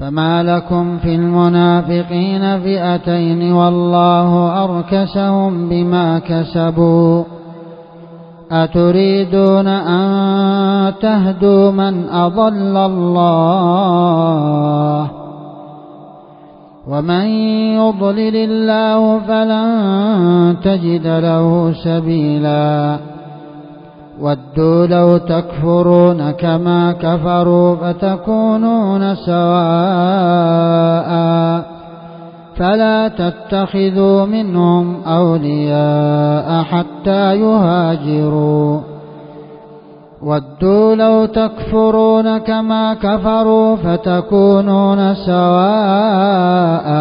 فما لكم في المنافقين فئتين والله أركسهم بما كسبوا أتريدون أن تهدوا من أضل الله ومن يضلل الله فلن تجد له سبيلا ودوا لو تكفرون كما كفروا فتكونون سواء فلا تتخذوا منهم أولياء حتى يهاجروا ودوا لو تكفرون كما كفروا فتكونون سواء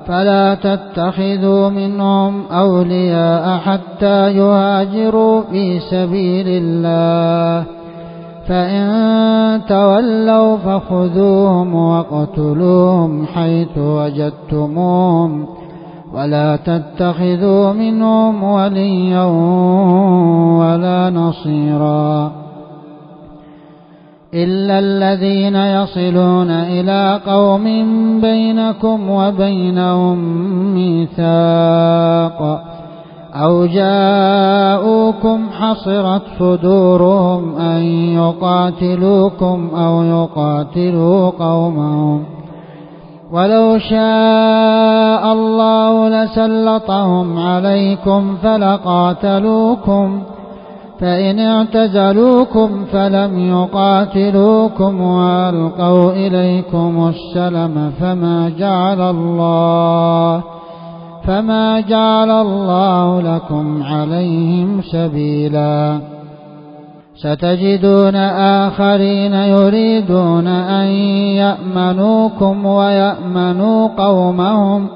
فلا تتخذوا منهم أولياء حتى يهاجروا في سبيل الله فإن تولوا فخذوهم واقتلوهم حيث وجدتموهم ولا تتخذوا منهم وليا ولا نصيرا إلا الذين يصلون إلى قوم بينكم وبينهم ميثاق أو جاءوكم حصرت صدورهم أن يقاتلوكم أو يقاتلوا قومهم ولو شاء الله لسلطهم عليكم فلقاتلوكم فإن اعتزلوكم فلم يقاتلوكم وألقوا إليكم السلم فما جعل الله لكم عليهم سبيلا ستجدون آخرين يريدون أن يأمنوكم ويأمنوا قومهم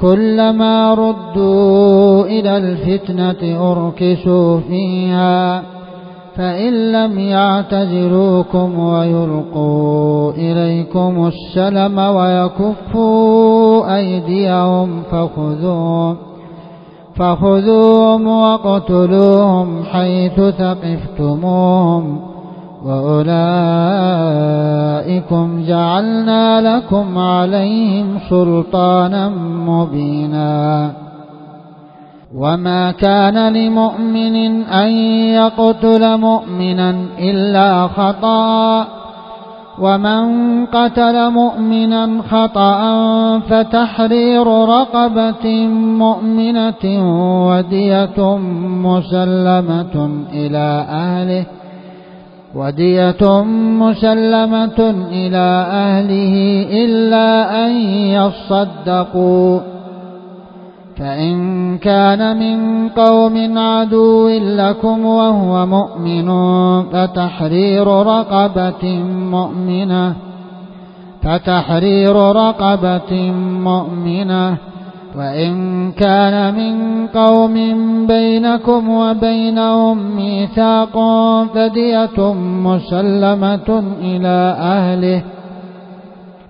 كلما ردوا إلى الفتنة أركسوا فيها فإن لم يعتزلوكم ويلقوا إليكم السلم ويكفوا أيديهم فخذوهم واقتلوهم حيث ثقفتموهم وأولئكم جعلنا لكم عليهم سلطانا مبينا وما كان لمؤمن أن يقتل مؤمنا إلا خطأ ومن قتل مؤمنا خطأ فتحرير رقبة مؤمنة ودية مسلمة إلى أهله إلا أن يصدقوا فإن كان من قوم عدو لكم وهو مؤمن فتحرير رقبة مؤمنة وإن كان من قوم بينكم وبينهم ميثاق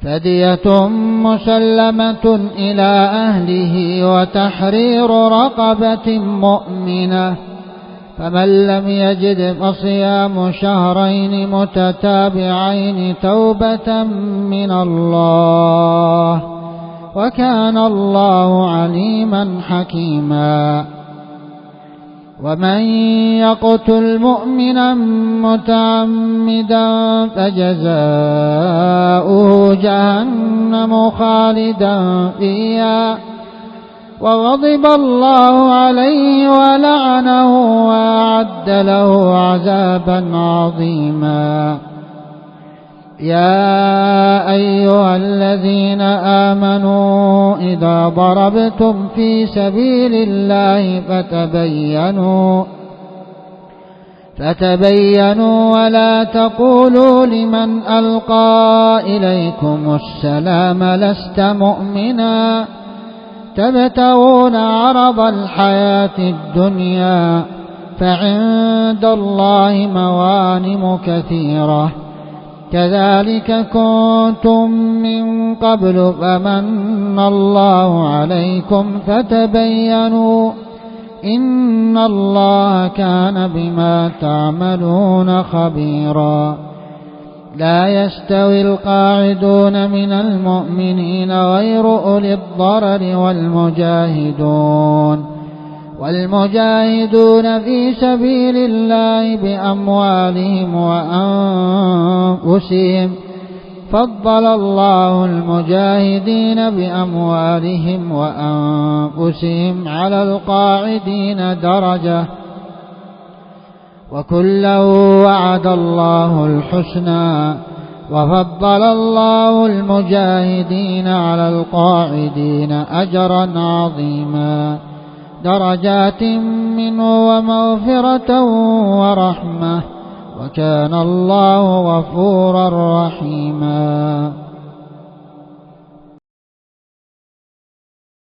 فدية مسلمة إلى أهله وتحرير رقبة مؤمنة فمن لم يجد فصيام شهرين متتابعين توبة من الله وكان الله عليما حكيما ومن يقتل مؤمنا متعمدا فجزاؤه جهنم خالدا فيها وغضب الله عليه ولعنه وأعد له عذابا عظيما يا أيها الذين آمنوا إذا ضربتم في سبيل الله فتبينوا ولا تقولوا لمن ألقى إليكم السلام لست مؤمنا تبتغون عرض الحياة الدنيا فعند الله مغانم كثيرة كذلك كنتم من قبل فمن الله عليكم فتبينوا إن الله كان بما تعملون خبيرا لا يستوي القاعدون من المؤمنين غير أولي الضرر والمجاهدون في سبيل الله بأموالهم وأنفسهم. فضل الله المجاهدين بأموالهم وأنفسهم على القاعدين درجة، وكلا وعد الله الحسنى. وفضل الله المجاهدين على القاعدين أجرا عظيما، درجات منه ومغفرة ورحمة، وكان الله غفورا رحيما.